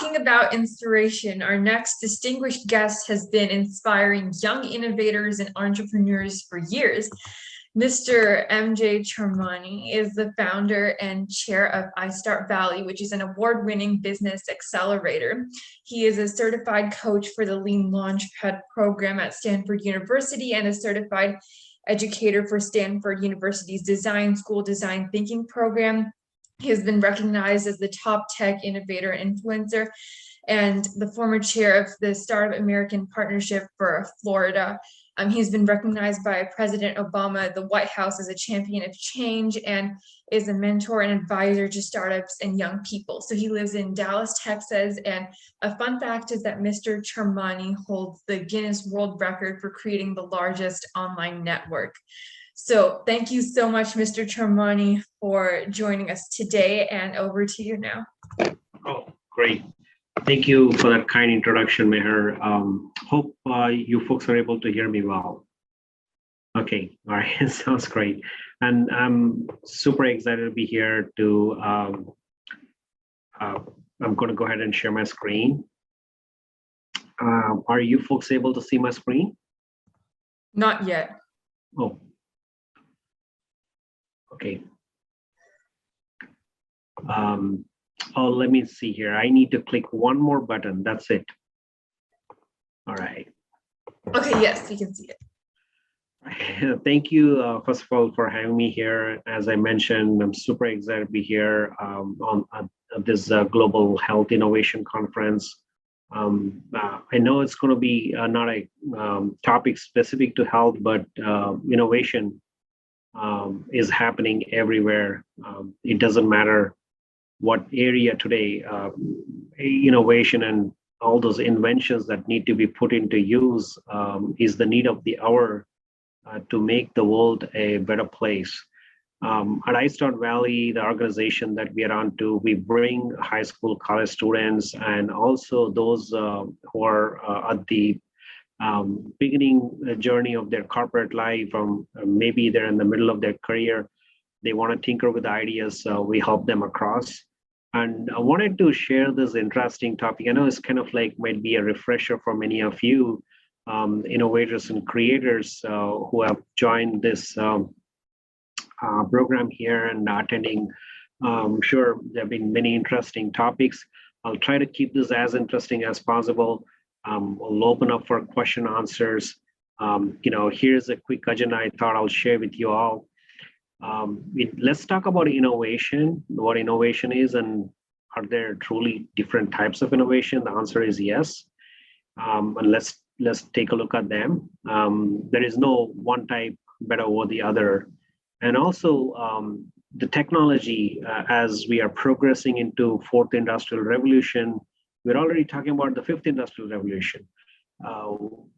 talking about inspiration, our next distinguished guest has been inspiring young innovators and entrepreneurs for years. Mr. MJ Charmani is the founder and chair of iStart Valley, which is an award-winning business accelerator. He is a certified coach for the Lean Launchpad program at Stanford University and a certified educator for Stanford University's Design School Design Thinking program. He has been recognized as the top tech innovator influencer and the former chair of the Startup American Partnership for Florida. He's been recognized by President Obama, the White House, as a champion of change and is a mentor and advisor to startups and young people. So he lives in Dallas, Texas. And a fun fact is that Mr. Charmani holds the Guinness World Record for creating the largest online network. So thank you so much, Mr. Charmani, for joining us today, and over to you now. Oh, great. Thank you for that kind introduction, Meher. Hope you folks are able to hear me well. Okay, all right, sounds great. And I'm super excited to be here to, I'm going to go ahead and share my screen. Are you folks able to see my screen? Not yet. Oh. Okay. Oh, let me see here. I need to click one more button. That's it. All right. Okay, yes, we can see it. Thank you, first of all, for having me here. As I mentioned, I'm super excited to be here on this Global Health Innovation Conference. I know it's going to be not a topic specific to health, but innovation is happening everywhere. It doesn't matter what area today, innovation and all those inventions that need to be put into use is the need of the hour to make the world a better place. At iStart Valley, the organization that we are on to, we bring high school, college students, and also those who are at the beginning journey of their corporate life, from maybe they're in the middle of their career, they want to tinker with ideas, so we help them across. And I wanted to share this interesting topic. I know it's kind of like might be a refresher for many of you innovators and creators who have joined this program here and attending. I'm sure there have been many interesting topics. I'll try to keep this as interesting as possible. We'll open up for question answers. Here's a quick agenda I thought I'll share with you all. Let's talk about innovation, what innovation is, and are there truly different types of innovation? The answer is yes. And let's take a look at them. There is no one type better over the other. And also the technology, as we are progressing into fourth industrial revolution, we're already talking about the fifth industrial revolution.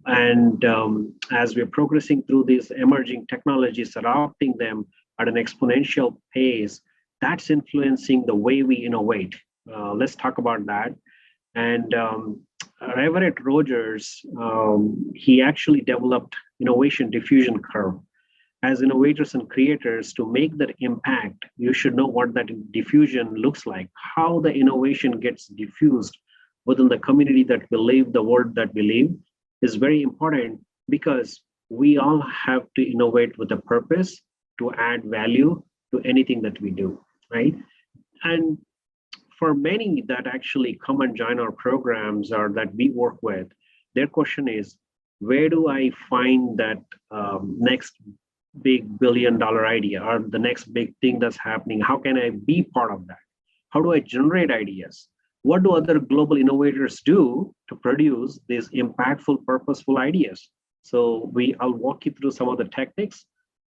As we're progressing through these emerging technologies, adopting them at an exponential pace, that's influencing the way we innovate. Let's talk about that. And Everett Rogers, he actually developed innovation diffusion curve. As innovators and creators, to make that impact, you should know what that diffusion looks like, how the innovation gets diffused within the community that we live, the world that we live, is very important, because we all have to innovate with a purpose to add value to anything that we do, right? And for many that actually come and join our programs or that we work with, their question is, where do I find that next big billion-dollar idea or the next big thing that's happening? How can I be part of that? How do I generate ideas? What do other global innovators do to produce these impactful, purposeful ideas? So I'll walk you through some of the techniques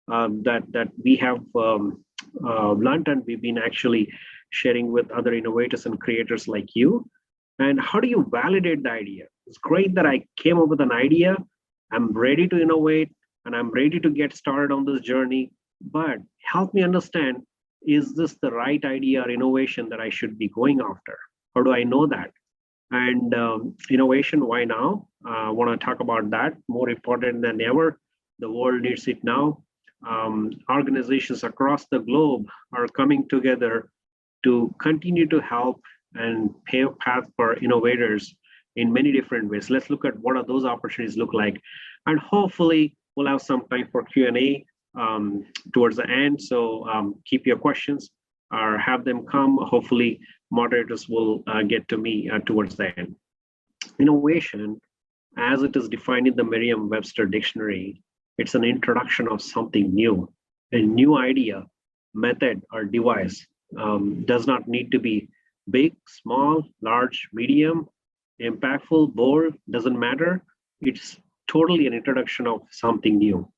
that we have learned, and we've been actually sharing with other innovators and creators like you. And how do you validate the idea? It's great that I came up with an idea, I'm ready to innovate, and I'm ready to get started on this journey, but help me understand, is this the right idea or innovation that I should be going after? How do I know that? And innovation, why now? I want to talk about that. More important than ever, the world needs it now. Organizations across the globe are coming together to continue to help and pave path for innovators in many different ways. Let's look at what are those opportunities look like, and hopefully we'll have some time for Q&A towards the end. So keep your questions or have them come. Hopefully moderators will get to me towards the end. Innovation, as it is defined in the Merriam-Webster dictionary, it's an introduction of something new, a new idea, method, or device. Does not need to be big, small, large, medium, impactful, bold, doesn't matter. It's totally an introduction of something new.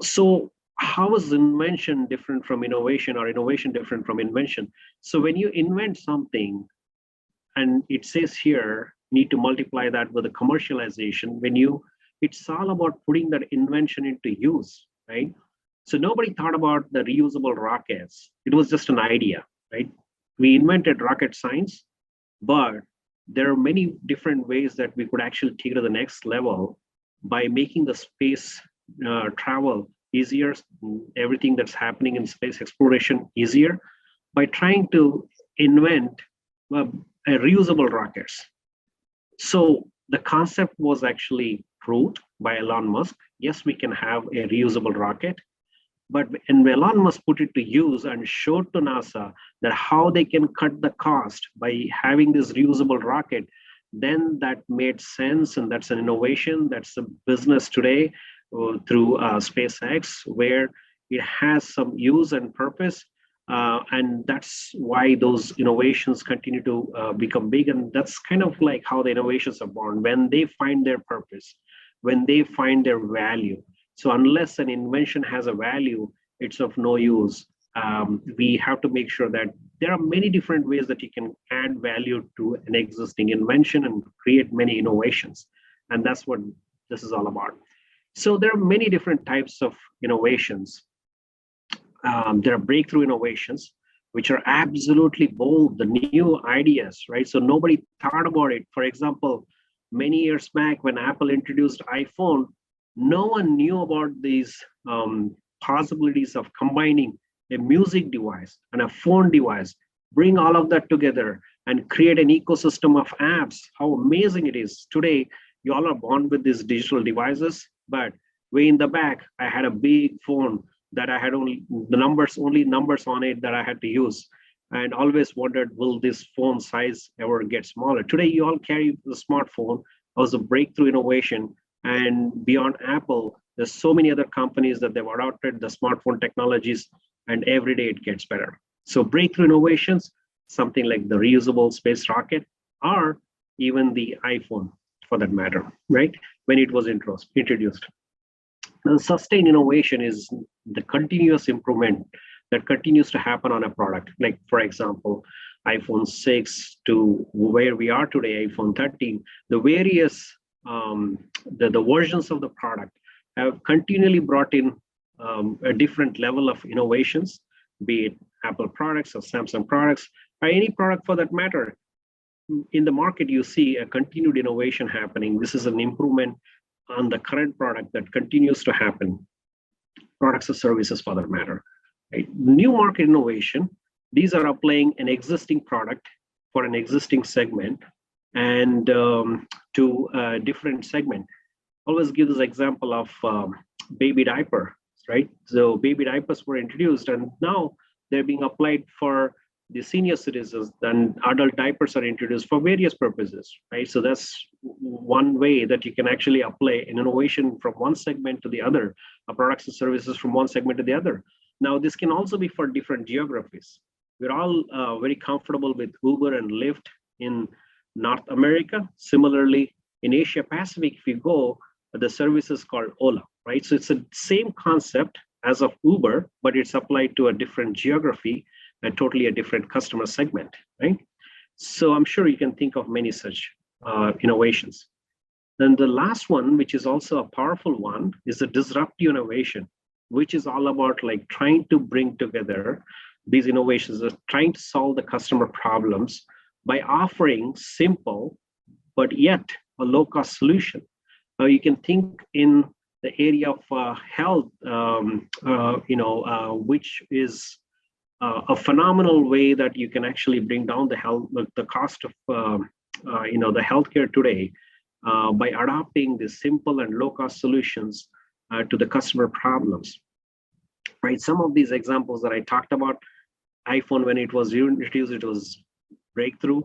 So how is invention different from innovation, or innovation different from invention? So when you invent something, and it says here, need to multiply that with a commercialization, it's all about putting that invention into use, right? So nobody thought about the reusable rockets. It was just an idea, right? We invented rocket science, but there are many different ways that we could actually take it to the next level by making the space travel easier, everything that's happening in space exploration easier, by trying to invent reusable rockets. So the concept was actually proved by Elon Musk. Yes, we can have a reusable rocket, but when Elon Musk put it to use and showed to NASA that how they can cut the cost by having this reusable rocket, then that made sense, and that's an innovation. That's a business today through SpaceX, where it has some use and purpose. And that's why those innovations continue to become big. And that's kind of like how the innovations are born, when they find their purpose, when they find their value. So unless an invention has a value, it's of no use. We have to make sure that there are many different ways that you can add value to an existing invention and create many innovations. And that's what this is all about. So there are many different types of innovations. There are breakthrough innovations, which are absolutely bold, the new ideas, right? So nobody thought about it. For example, many years back when Apple introduced iPhone, no one knew about these possibilities of combining a music device and a phone device, bring all of that together and create an ecosystem of apps. How amazing it is. Today, you all are born with these digital devices, but way in the back, I had a big phone that I had only numbers on it that I had to use, and always wondered, will this phone size ever get smaller? Today, you all carry the smartphone. It was a breakthrough innovation. And beyond Apple, there's so many other companies that they've adopted the smartphone technologies, and every day it gets better. So breakthrough innovations, something like the reusable space rocket, or even the iPhone for that matter, right? When it was introduced. The sustained innovation is the continuous improvement that continues to happen on a product. Like, for example, iPhone 6 to where we are today, iPhone 13, the various the versions of the product have continually brought in a different level of innovations, be it Apple products or Samsung products, or any product for that matter. In the market, you see a continued innovation happening. This is an improvement on the current product that continues to happen, products or services for that matter. Right? New market innovation, these are applying an existing product for an existing segment and to a different segment. Always give this example of baby diaper, right? So baby diapers were introduced, and now they're being applied for the senior citizens, and adult diapers are introduced for various purposes, right? So that's one way that you can actually apply an innovation from one segment to the other, products and services from one segment to the other. Now, this can also be for different geographies. We're all very comfortable with Uber and Lyft in North America. Similarly, in Asia Pacific, if you go, the service is called Ola, right? So it's the same concept as of Uber, but it's applied to a different geography and totally a different customer segment, right? So I'm sure you can think of many such innovations. Then the last one, which is also a powerful one, is the disruptive innovation, which is all about like trying to bring together these innovations, trying to solve the customer problems by offering simple, but yet a low-cost solution. You can think in the area of health, which is a phenomenal way that you can actually bring down the cost of the healthcare today by adopting these simple and low cost solutions to the customer problems. Right, some of these examples that I talked about, iPhone when it was introduced, it was breakthrough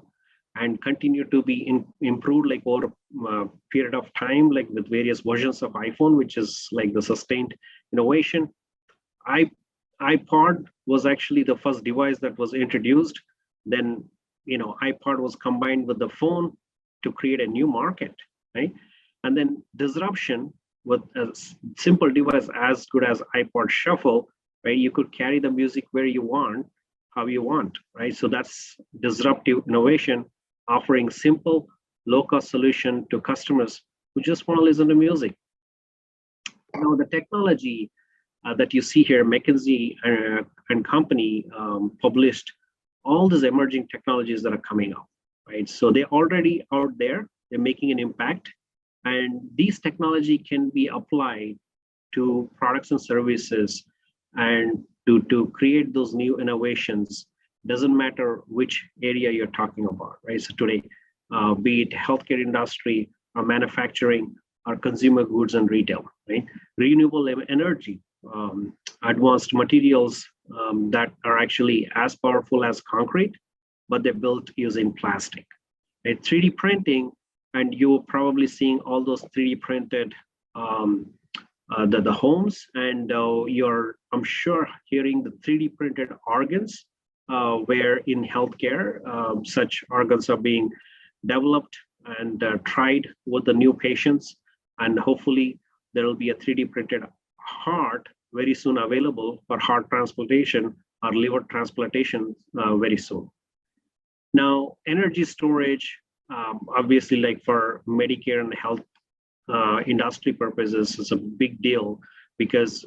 and continue to be improved like over a period of time, like with various versions of iPhone, which is like the sustained innovation. iPod was actually the first device that was introduced. Then, iPod was combined with the phone to create a new market, right? And then disruption with a simple device as good as iPod Shuffle, right? You could carry the music where you want, how you want, right? So that's disruptive innovation, offering simple, low-cost solution to customers who just want to listen to music. Now, the technology that you see here, McKinsey and company published all these emerging technologies that are coming up, right? So they're already out there, they're making an impact, and these technology can be applied to products and services and to create those new innovations. Doesn't matter which area you're talking about, right? So today, be it healthcare industry or manufacturing or consumer goods and retail, right? Renewable energy, advanced materials that are actually as powerful as concrete, but they're built using plastic. Right? 3D printing, and you're probably seeing all those 3D printed the homes, and I'm sure hearing the 3D printed organs, where in healthcare such organs are being developed and tried with the new patients, and hopefully there will be a 3D printed heart very soon available for heart transplantation or liver transplantation very soon. Now, energy storage, obviously, like for Medicare and health industry purposes, is a big deal, because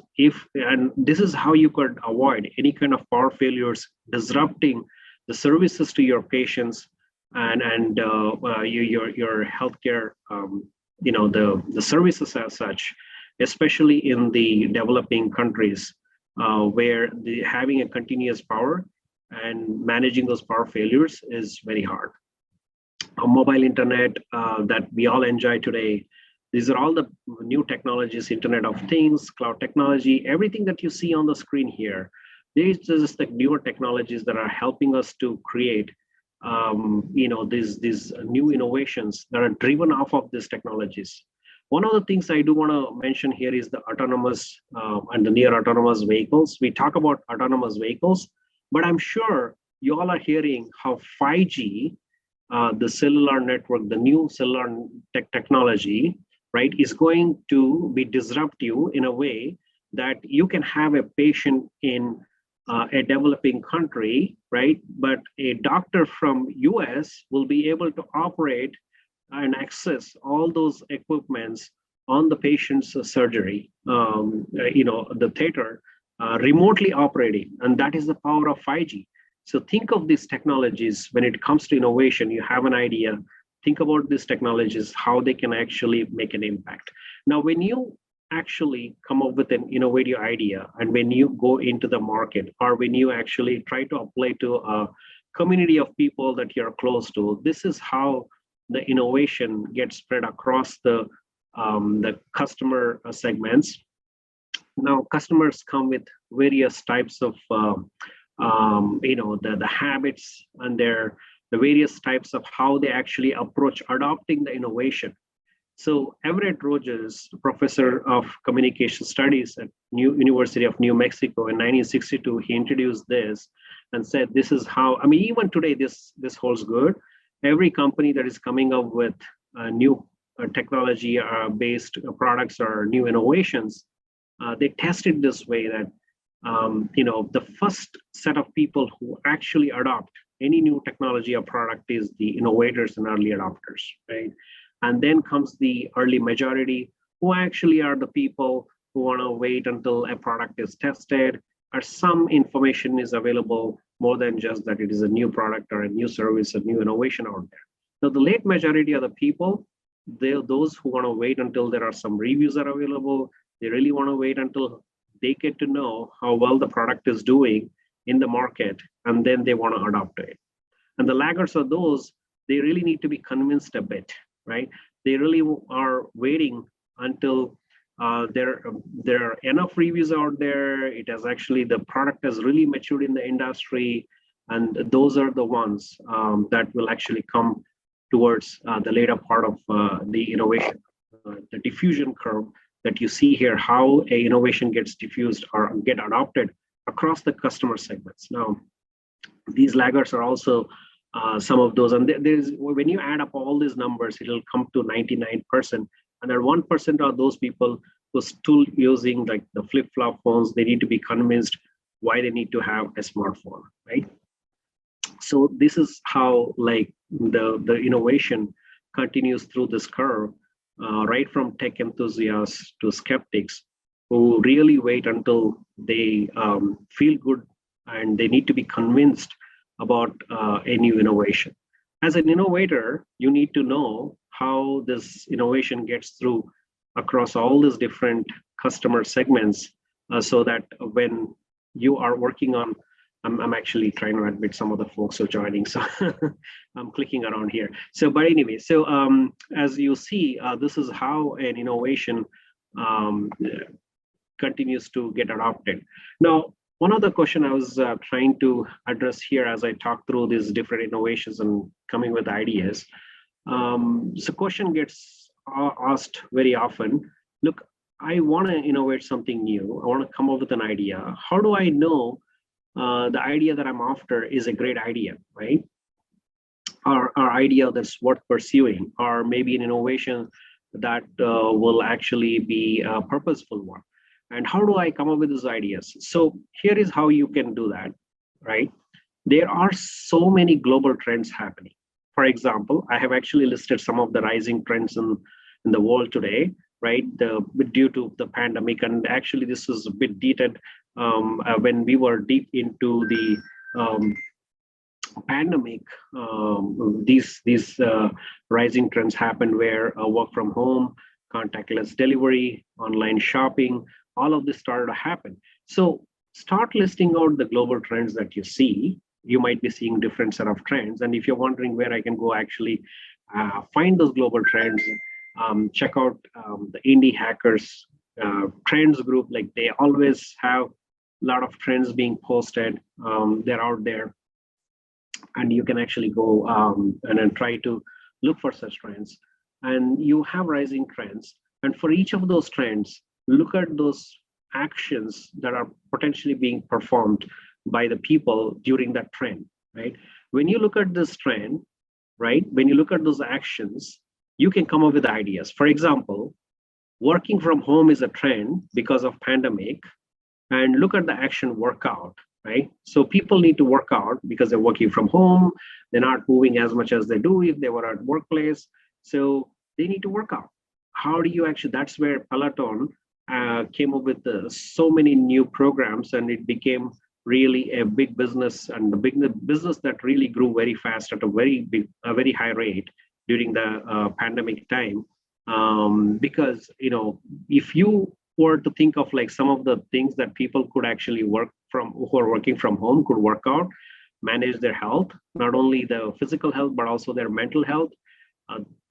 and this is how you could avoid any kind of power failures disrupting the services to your patients and your healthcare, the services as such, especially in the developing countries where having a continuous power and managing those power failures is very hard. Mobile internet that we all enjoy today, these are all the new technologies, Internet of Things, cloud technology, everything that you see on the screen here. These are just the newer technologies that are helping us to create these new innovations that are driven off of these technologies. One of the things I do want to mention here is the autonomous and the near autonomous vehicles. We talk about autonomous vehicles, but I'm sure you all are hearing how 5G, the cellular network, the new cellular technology, right, is going to be disruptive in a way that you can have a patient in a developing country, right, but a doctor from US will be able to operate and access all those equipments on the patient's surgery, the theater, remotely operating, and that is the power of 5G. So think of these technologies when it comes to innovation. You have an idea, think about these technologies, how they can actually make an impact. Now, when you actually come up with an innovative idea, and when you go into the market, or when you actually try to apply to a community of people that you're close to, this is how the innovation gets spread across the customer segments. Now, customers come with various types of the habits and the various types of how they actually approach adopting the innovation. So Everett Rogers, professor of communication studies at University of New Mexico in 1962, he introduced this and said, this is how, even today, this holds good. Every company that is coming up with new technology based products or new innovations, they test it this way that the first set of people who actually adopt any new technology or product is the innovators and early adopters, right? And then comes the early majority, who actually are the people who want to wait until a product is tested or some information is available, more than just that it is a new product or a new service, a new innovation out there. Now, the late majority of the people, they're those who want to wait until there are some reviews are available. They really want to wait until they get to know how well the product is doing in the market, and then they want to adopt it. And the laggards are those, they really need to be convinced a bit, right? They really are waiting until there are enough reviews out there. It has actually, the product has really matured in the industry, and those are the ones that will actually come towards the later part of the innovation, the diffusion curve that you see here, how a innovation gets diffused or get adopted across the customer segments. Now, these laggards are also some of those, and there's, when you add up all these numbers, it'll come to 99%, and that 1% are those people who are still using like the flip-flop phones. They need to be convinced why they need to have a smartphone, right? So this is how like the innovation continues through this curve, right from tech enthusiasts to skeptics who really wait until they feel good and they need to be convinced about a new innovation. As an innovator, you need to know how this innovation gets through across all these different customer segments, so that when you are working on, I'm actually trying to admit some of the folks are joining, so I'm clicking around here. So, but anyway, so as you see, this is how an innovation continues to get adopted. Now, one other question I was trying to address here as I talk through these different innovations and coming with ideas. So question gets asked very often, look, I want to innovate something new. I want to come up with an idea. How do I know the idea that I'm after is a great idea, right? Or idea that's worth pursuing, or maybe an innovation that will actually be a purposeful one. And how do I come up with these ideas? So here is how you can do that, right? There are so many global trends happening. For example, I have actually listed some of the rising trends in the world today, right? Due to the pandemic, and actually this was a bit dated when we were deep into the pandemic. These rising trends happened where work from home, contactless delivery, online shopping, all of this started to happen. So start listing out the global trends that you see. You might be seeing different set of trends. And if you're wondering where I can go actually find those global trends, check out the Indie Hackers trends group. Like, they always have a lot of trends being posted. They're out there. And you can actually go and then try to look for such trends. And you have rising trends. And for each of those trends, look at those actions that are potentially being performed by the people during that trend, right? When you look at this trend, right, when you look at those actions, you can come up with ideas. For example, working from home is a trend because of pandemic, and look at the action workout, right? So people need to work out because they're working from home. They're not moving as much as they do if they were at workplace. So they need to work out. How do you actually, that's where Peloton came up with so many new programs, and it became really a big business, and the big business that really grew very fast at a very high rate during the pandemic time. Because, you know, if you were to think of like some of the things that people could actually work from, who are working from home, could work out, manage their health, not only the physical health, but also their mental health.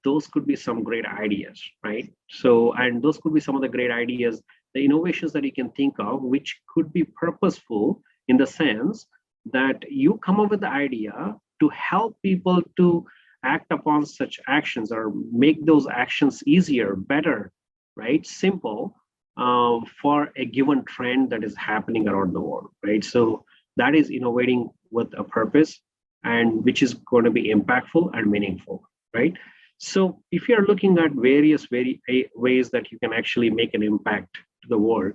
Those could be some great ideas, right? So, and those could be some of the great ideas, the innovations that you can think of, which could be purposeful in the sense that you come up with the idea to help people to act upon such actions, or make those actions easier, better, right? Simple, for a given trend that is happening around the world, right? So that is innovating with a purpose, and which is going to be impactful and meaningful, right? So if you're looking at various ways that you can actually make an impact to the world,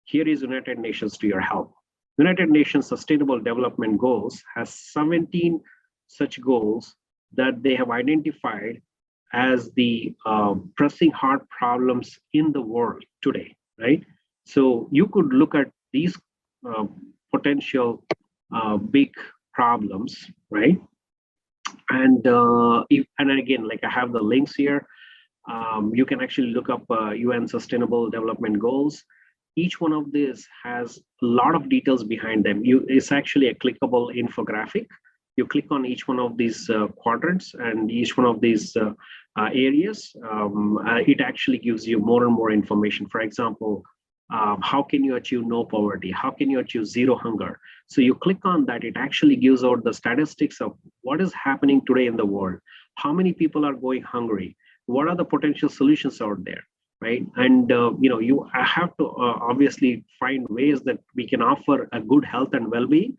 here is United Nations to your help. United Nations Sustainable Development Goals has 17 such goals that they have identified as the pressing hard problems in the world today, right? So you could look at these potential big problems, right? And and again, like I have the links here. You can actually look up UN Sustainable Development Goals, each one of these has a lot of details behind them. It's actually a clickable infographic. You click on each one of these quadrants and each one of these areas. It actually gives you more and more information. For example, how can you achieve no poverty? How can you achieve zero hunger? So you click on that, it actually gives out the statistics of what is happening today in the world. How many people are going hungry? What are the potential solutions out there? Right, and you have to obviously find ways that we can offer a good health and well-being.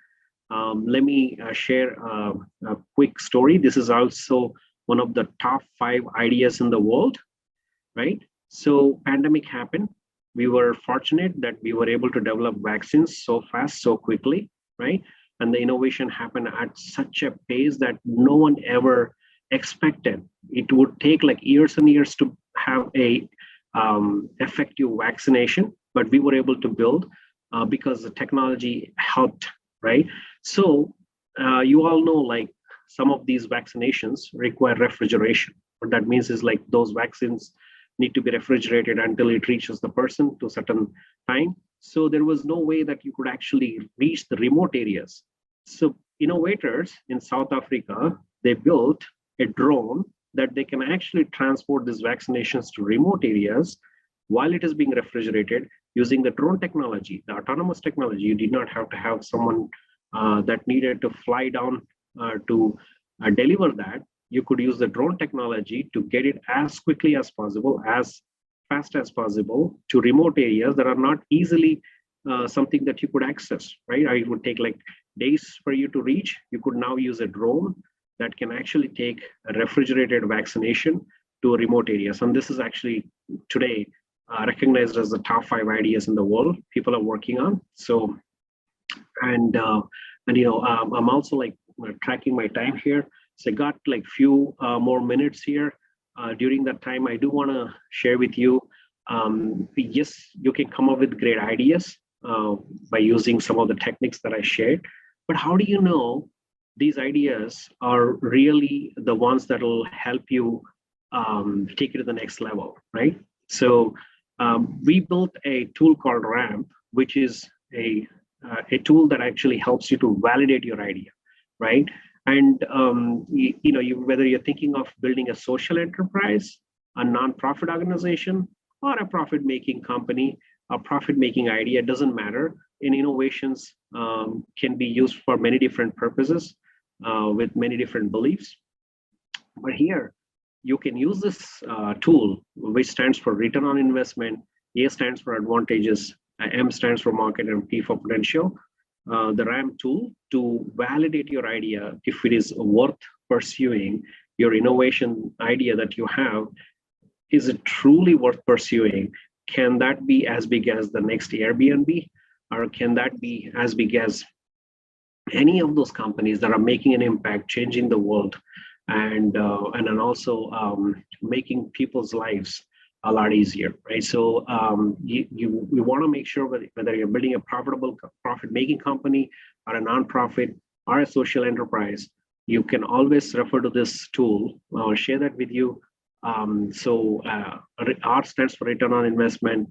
Let me share a quick story. This is also one of the top 5 ideas in the world, right? So pandemic happened. We were fortunate that we were able to develop vaccines so fast, so quickly, right? And the innovation happened at such a pace that no one ever expected. It would take like years and years to have a effective vaccination, but we were able to build because the technology helped, right? So you all know, like, some of these vaccinations require refrigeration. What that means is, like, those vaccines need to be refrigerated until it reaches the person to a certain time. So there was no way that you could actually reach the remote areas. So innovators in South Africa, they built a drone that they can actually transport these vaccinations to remote areas while it is being refrigerated using the drone technology, the autonomous technology. You did not have to have someone that needed to fly down to deliver that. You could use the drone technology to get it as quickly as possible, as fast as possible, to remote areas that are not easily something that you could access, right? Or it would take like days for you to reach. You could now use a drone that can actually take a refrigerated vaccination to remote areas. And this is actually today recognized as the top 5 ideas in the world people are working on. So, and I'm also like tracking my time here. So I got like few more minutes here. During that time, I do want to share with you, yes, you can come up with great ideas by using some of the techniques that I shared. But how do you know these ideas are really the ones that will help you take it to the next level, right? So we built a tool called RAMP, which is a tool that actually helps you to validate your idea, right? And whether you're thinking of building a social enterprise, a nonprofit organization, or a profit-making company, a profit-making idea, it doesn't matter. And innovations can be used for many different purposes with many different beliefs. But here, you can use this tool, which stands for return on investment. A stands for advantages, M stands for market, and P for potential. The RAM tool to validate your idea if it is worth pursuing. Your innovation idea that you have, is it truly worth pursuing? Can that be as big as the next Airbnb, or can that be as big as any of those companies that are making an impact, changing the world, and then also making people's lives a lot easier, right? So you want to make sure whether you're building a profitable, profit-making company, or a nonprofit, or a social enterprise, you can always refer to this tool. I'll share that with you. So R stands for return on investment,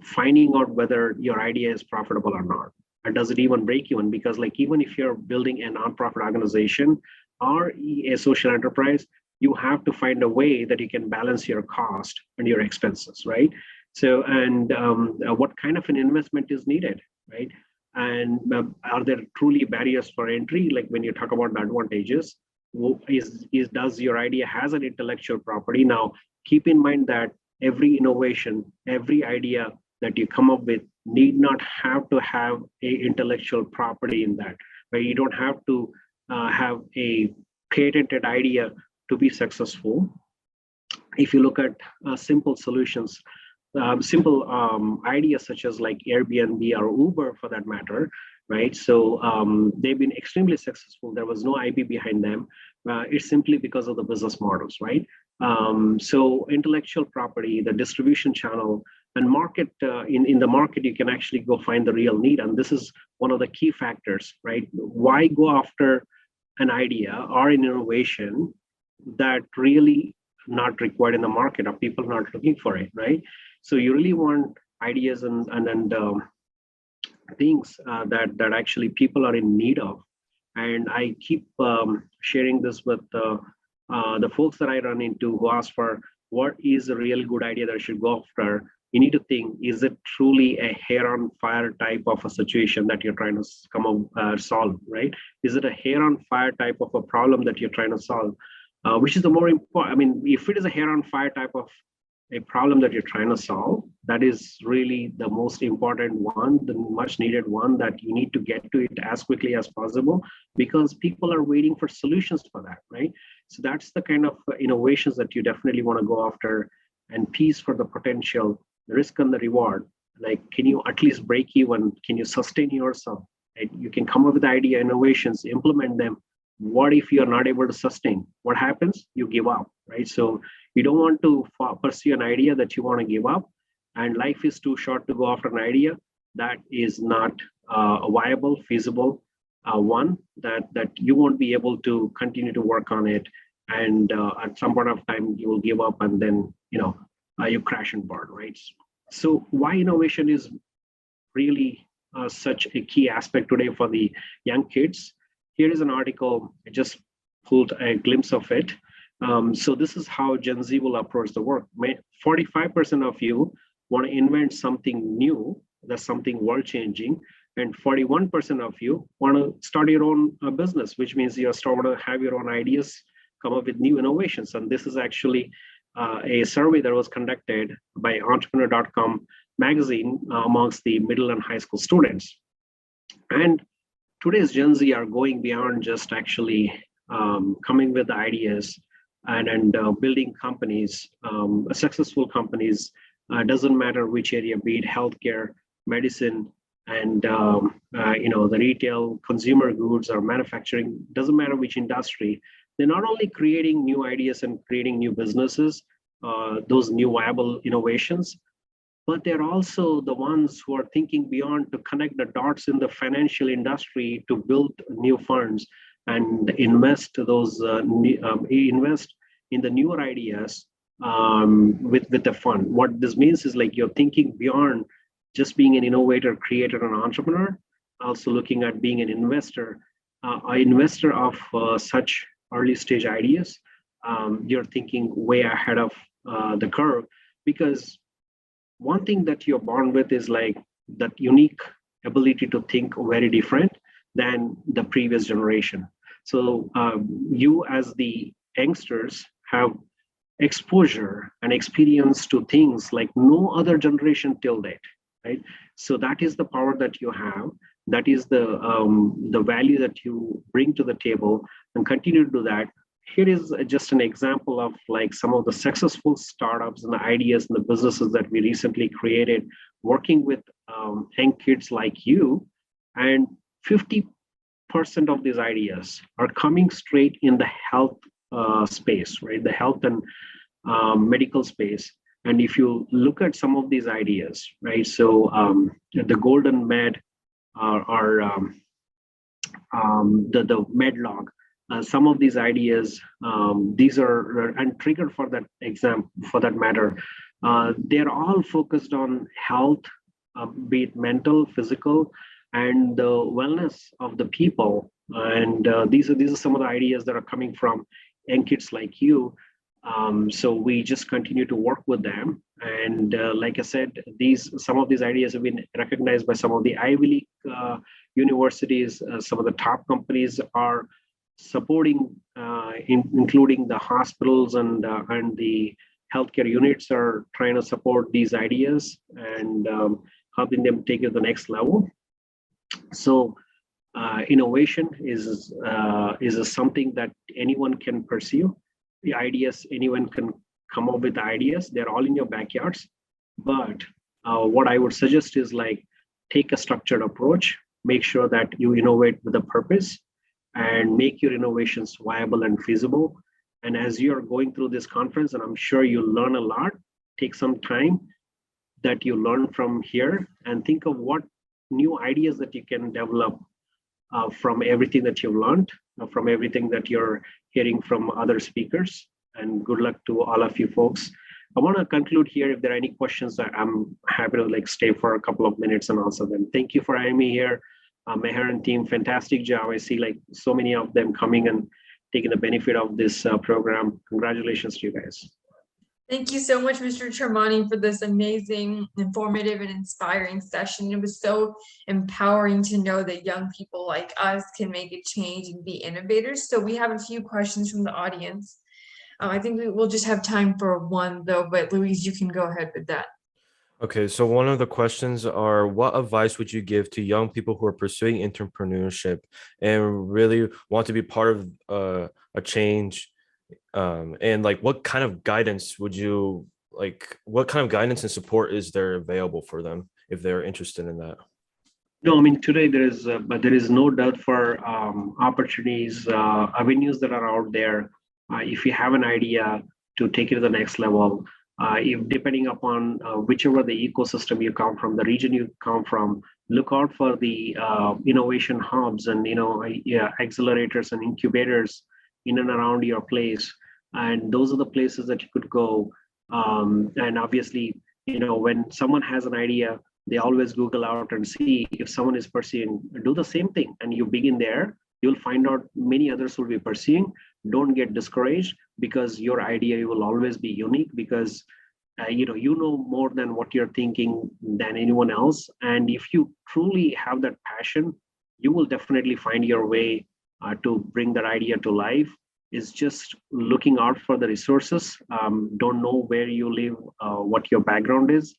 finding out whether your idea is profitable or not. Or does it even break even? Because like, even if you're building a nonprofit organization or a social enterprise, you have to find a way that you can balance your cost and your expenses, right? So, and what kind of an investment is needed, right? And are there truly barriers for entry? Like when you talk about the advantages, does your idea has an intellectual property? Now, keep in mind that every innovation, every idea that you come up with need not have to have a intellectual property in that, right? You don't have to have a patented idea to be successful. If you look at simple solutions, simple ideas such as like Airbnb or Uber for that matter, right? So they've been extremely successful. There was no IP behind them. It's simply because of the business models, right? So intellectual property, the distribution channel, and market, in the market, you can actually go find the real need. And this is one of the key factors, right? Why go after an idea or an innovation that really not required in the market, or people not looking for it, right? So you really want ideas and things that actually people are in need of. And I keep sharing this with the folks that I run into who ask for what is a really good idea that I should go after. You need to think, is it truly a hair on fire type of a situation that you're trying to solve, right? Is it a hair on fire type of a problem that you're trying to solve? Which is the more important? I mean, if it is a hair on fire type of a problem that you're trying to solve, that is really the most important one, the much needed one that you need to get to it as quickly as possible, because people are waiting for solutions for that, right? So that's the kind of innovations that you definitely want to go after, and piece for the potential, the risk and the reward. Like, can you at least break even? Can you sustain yourself? Right? You can come up with idea innovations, implement them. What if you're not able to sustain? What happens? You give up, right? So you don't want to pursue an idea that you want to give up, and life is too short to go after an idea that is not a viable, feasible one, that you won't be able to continue to work on it, and at some point of time you will give up, and then you crash and burn, right? So why innovation is really such a key aspect today for the young kids. Here is an article, I just pulled a glimpse of it. So this is how Gen Z will approach the work. 45% of you want to invent something new, that's something world-changing, and 41% of you want to start your own business, which means you want to have your own ideas, come up with new innovations. And this is actually a survey that was conducted by Entrepreneur.com magazine amongst the middle and high school students. And today's Gen Z are going beyond just actually coming with ideas and building companies, successful companies. Doesn't matter which area, be it healthcare, medicine, and the retail, consumer goods, or manufacturing. Doesn't matter which industry. They're not only creating new ideas and creating new businesses, those new viable innovations, but they're also the ones who are thinking beyond to connect the dots in the financial industry to build new funds and invest those invest in the newer ideas with the fund. What this means is, like, you're thinking beyond just being an innovator, creator, and entrepreneur, also looking at being an investor of such early stage ideas. You're thinking way ahead of the curve, because one thing that you're born with is like that unique ability to think very different than the previous generation. So you as the youngsters have exposure and experience to things like no other generation till date, right? So that is the power that you have. That is the value that you bring to the table, and continue to do that. Here is just an example of like some of the successful startups and the ideas and the businesses that we recently created, working with young kids like you. And 50% of these ideas are coming straight in the health space, right? The health and medical space. And if you look at some of these ideas, right? So the golden med or the medlog. Some of these ideas, these are and triggered for that exam, for that matter. They're all focused on health, be it mental, physical, and the wellness of the people. And these are some of the ideas that are coming from young kids like you. So we just continue to work with them. And like I said, some of these ideas have been recognized by some of the Ivy League universities. Some of the top companies are supporting, including the hospitals and the healthcare units are trying to support these ideas and helping them take it to the next level. So innovation is something that anyone can pursue. The ideas, anyone can come up with ideas. They're all in your backyards. But what I would suggest is, like, take a structured approach, make sure that you innovate with a purpose, and make your innovations viable and feasible. And as you're going through this conference, and I'm sure you'll learn a lot, take some time that you learn from here and think of what new ideas that you can develop from everything that you've learned, from everything that you're hearing from other speakers. And good luck to all of you folks. I want to conclude here. If there are any questions, I'm happy to like stay for a couple of minutes and answer them. Thank you for having me here. Meher and team, fantastic job. I see like so many of them coming and taking the benefit of this program. Congratulations to you guys. Thank you so much, Mr. Charmani, for this amazing, informative, and inspiring session. It was so empowering to know that young people like us can make a change and be innovators. So we have a few questions from the audience. I think we'll just have time for one, though, but Louise, you can go ahead with that. Okay, so one of the questions are, what advice would you give to young people who are pursuing entrepreneurship and really want to be part of a change? And like, what kind of guidance would you like? What kind of guidance and support is there available for them if they're interested in that? No, I mean today but there is no doubt for opportunities, avenues that are out there. If you have an idea to take it to the next level, if depending upon whichever the ecosystem you come from, the region you come from, look out for the innovation hubs and accelerators and incubators in and around your place. And those are the places that you could go. And obviously, when someone has an idea, they always Google out and see if someone is pursuing, do the same thing. And you begin there, you'll find out many others will be pursuing. Don't get discouraged, because your idea will always be unique, because you know more than what you're thinking than anyone else. And if you truly have that passion, you will definitely find your way to bring that idea to life. Is just looking out for the resources. Don't know where you live, what your background is,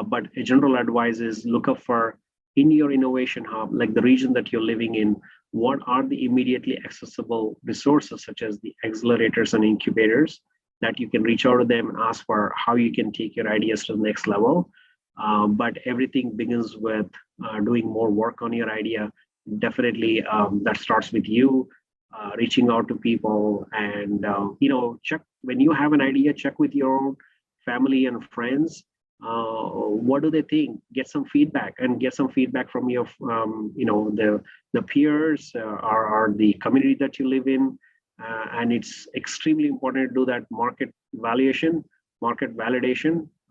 but a general advice is look up for in your innovation hub, like the region that you're living in, what are the immediately accessible resources, such as the accelerators and incubators, that you can reach out to them and ask for how you can take your ideas to the next level. But everything begins with doing more work on your idea. Definitely, that starts with you. Reaching out to people and check when you have an idea, check with your own family and friends. What do they think? Get some feedback, and get some feedback from your the peers or the community that you live in. And it's extremely important to do that market validation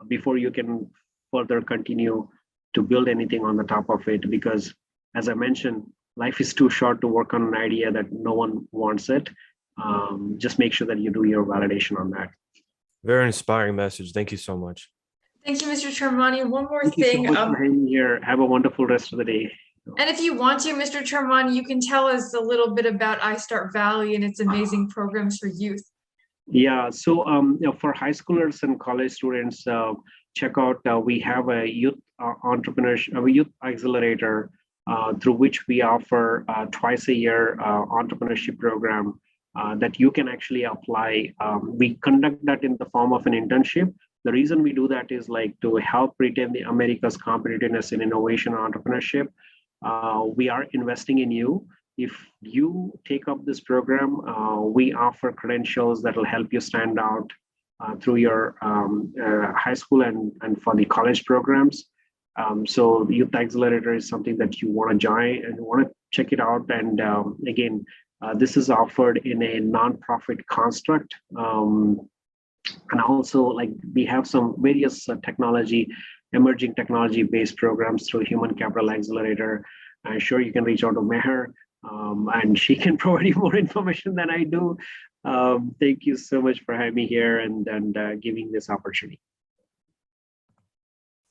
before you can further continue to build anything on the top of it. Because as I mentioned, life is too short to work on an idea that no one wants it. Just make sure that you do your validation on that. Very inspiring message. Thank you so much. Thank you, Mr. Charmani. One more Thank thing. you so much for having me here. Have a wonderful rest of the day. And if you want to, Mr. Charmani, you can tell us a little bit about iStart Valley and its amazing programs for youth. Yeah, so for high schoolers and college students, check out, we have a youth entrepreneurship, a youth accelerator through which we offer twice a year entrepreneurship program that you can actually apply. We conduct that in the form of an internship. The reason we do that is like to help retain the America's competitiveness in innovation and entrepreneurship. We are investing in you. If you take up this program, we offer credentials that will help you stand out through your high school and for the college programs. So the Youth Accelerator is something that you want to join and want to check it out. And again, this is offered in a nonprofit construct. And also, like, we have some various emerging technology-based programs through Human Capital Accelerator. I'm sure you can reach out to Meher, and she can provide you more information than I do. Thank you so much for having me here and giving this opportunity.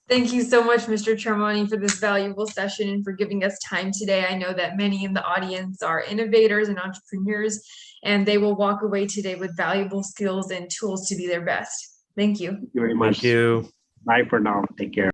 Thank you so much, Mr. Charmani, for this valuable session and for giving us time today. I know that many in the audience are innovators and entrepreneurs, and they will walk away today with valuable skills and tools to be their best. Thank you. Thank you very much. Thank you. Bye for now. Take care.